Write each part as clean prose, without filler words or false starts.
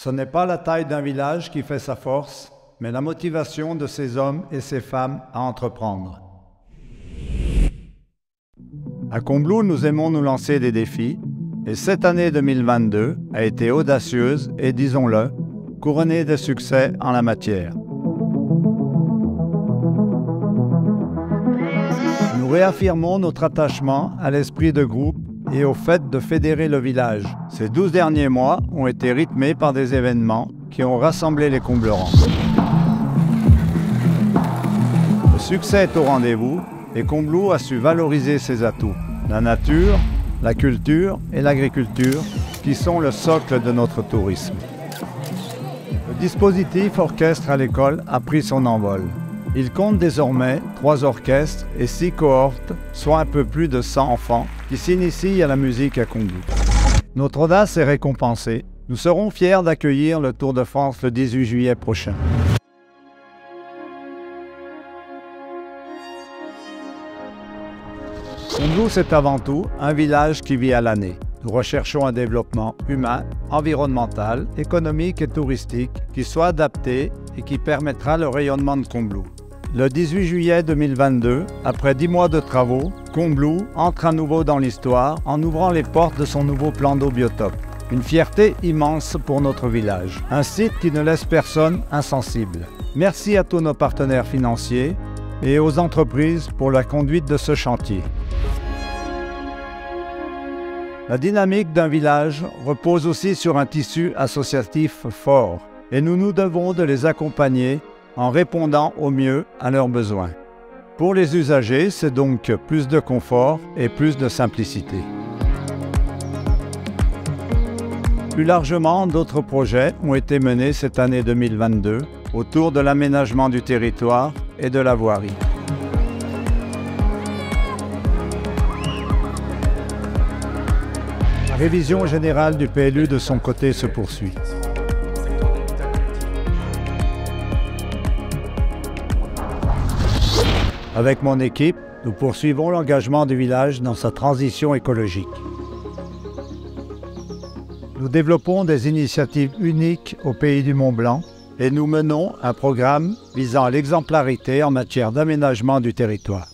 Ce n'est pas la taille d'un village qui fait sa force, mais la motivation de ces hommes et ces femmes à entreprendre. À Combloux, nous aimons nous lancer des défis, et cette année 2022 a été audacieuse et, disons-le, couronnée de succès en la matière. Nous réaffirmons notre attachement à l'esprit de groupe et au fait de fédérer le village. Ces 12 derniers mois ont été rythmés par des événements qui ont rassemblé les Comblerans. Le succès est au rendez-vous et Combloux a su valoriser ses atouts. La nature, la culture et l'agriculture qui sont le socle de notre tourisme. Le dispositif orchestre à l'école a pris son envol. Il compte désormais 3 orchestres et 6 cohortes, soit un peu plus de 100 enfants, qui s'initient à la musique à Combloux. Notre audace est récompensée. Nous serons fiers d'accueillir le Tour de France le 18 juillet prochain. Combloux, c'est avant tout un village qui vit à l'année. Nous recherchons un développement humain, environnemental, économique et touristique qui soit adapté et qui permettra le rayonnement de Combloux. Le 18 juillet 2022, après 10 mois de travaux, Combloux entre à nouveau dans l'histoire en ouvrant les portes de son nouveau plan d'eau biotope. Une fierté immense pour notre village. Un site qui ne laisse personne insensible. Merci à tous nos partenaires financiers et aux entreprises pour la conduite de ce chantier. La dynamique d'un village repose aussi sur un tissu associatif fort et nous nous devons de les accompagner en répondant au mieux à leurs besoins. Pour les usagers, c'est donc plus de confort et plus de simplicité. Plus largement, d'autres projets ont été menés cette année 2022 autour de l'aménagement du territoire et de la voirie. La révision générale du PLU de son côté se poursuit. Avec mon équipe, nous poursuivons l'engagement du village dans sa transition écologique. Nous développons des initiatives uniques au pays du Mont-Blanc et nous menons un programme visant à l'exemplarité en matière d'aménagement du territoire.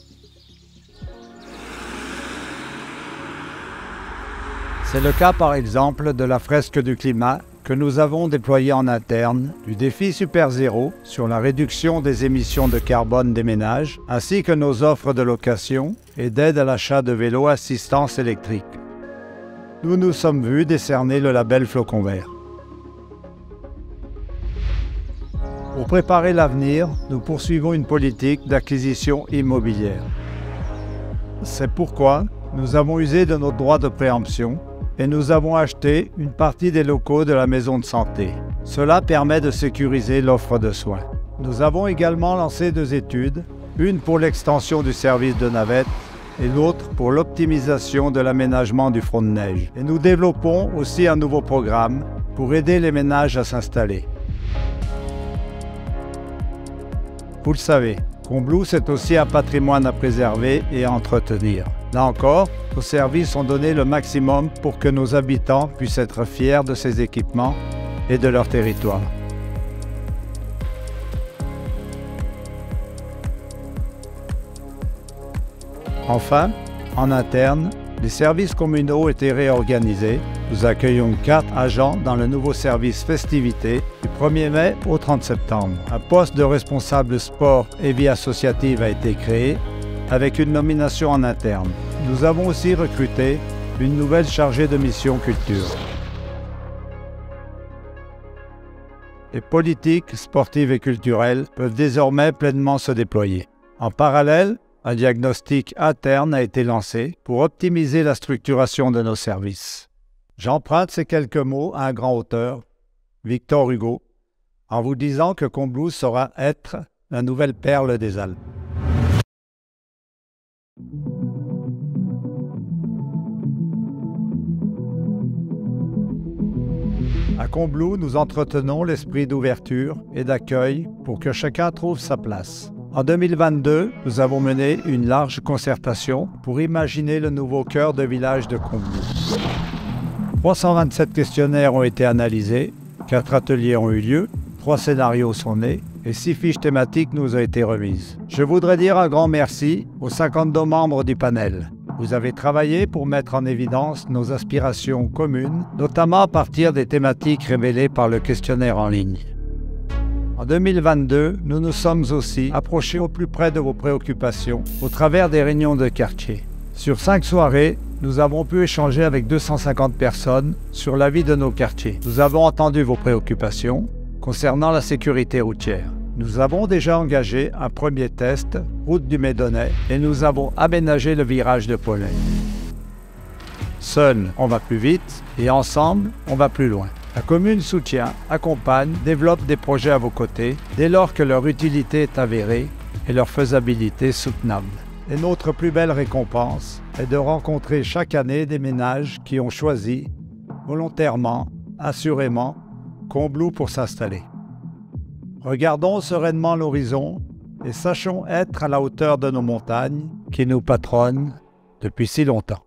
C'est le cas par exemple de la fresque du climat que nous avons déployée en interne, du défi Super Zéro sur la réduction des émissions de carbone des ménages, ainsi que nos offres de location et d'aide à l'achat de vélos assistance électrique. Nous nous sommes vus décerner le label Flocon Vert. Pour préparer l'avenir, nous poursuivons une politique d'acquisition immobilière. C'est pourquoi nous avons usé de notre droit de préemption et nous avons acheté une partie des locaux de la maison de santé. Cela permet de sécuriser l'offre de soins. Nous avons également lancé 2 études, une pour l'extension du service de navette et l'autre pour l'optimisation de l'aménagement du front de neige. Et nous développons aussi un nouveau programme pour aider les ménages à s'installer. Vous le savez, Combloux, c'est aussi un patrimoine à préserver et à entretenir. Là encore, nos services ont donné le maximum pour que nos habitants puissent être fiers de ces équipements et de leur territoire. Enfin, en interne, les services communaux ont été réorganisés. Nous accueillons 4 agents dans le nouveau service festivités du 1er mai au 30 septembre. Un poste de responsable sport et vie associative a été créé avec une nomination en interne. Nous avons aussi recruté une nouvelle chargée de mission culture. Les politiques sportives et culturelles peuvent désormais pleinement se déployer. En parallèle, un diagnostic interne a été lancé pour optimiser la structuration de nos services. J'emprunte ces quelques mots à un grand auteur, Victor Hugo, en vous disant que Combloux saura être la nouvelle perle des Alpes. À Combloux, nous entretenons l'esprit d'ouverture et d'accueil pour que chacun trouve sa place. En 2022, nous avons mené une large concertation pour imaginer le nouveau cœur de village de Combloux. 327 questionnaires ont été analysés, 4 ateliers ont eu lieu, 3 scénarios sont nés et 6 fiches thématiques nous ont été remises. Je voudrais dire un grand merci aux 52 membres du panel. Vous avez travaillé pour mettre en évidence nos aspirations communes, notamment à partir des thématiques révélées par le questionnaire en ligne. En 2022, nous nous sommes aussi approchés au plus près de vos préoccupations au travers des réunions de quartier. Sur 5 soirées, nous avons pu échanger avec 250 personnes sur la vie de nos quartiers. Nous avons entendu vos préoccupations concernant la sécurité routière. Nous avons déjà engagé un premier test, route du Médonnet, et nous avons aménagé le virage de Pollet. Seul, on va plus vite, et ensemble, on va plus loin. La commune soutient, accompagne, développe des projets à vos côtés, dès lors que leur utilité est avérée et leur faisabilité soutenable. Et notre plus belle récompense est de rencontrer chaque année des ménages qui ont choisi, volontairement, assurément, Combloux pour s'installer. Regardons sereinement l'horizon et sachons être à la hauteur de nos montagnes qui nous patronnent depuis si longtemps.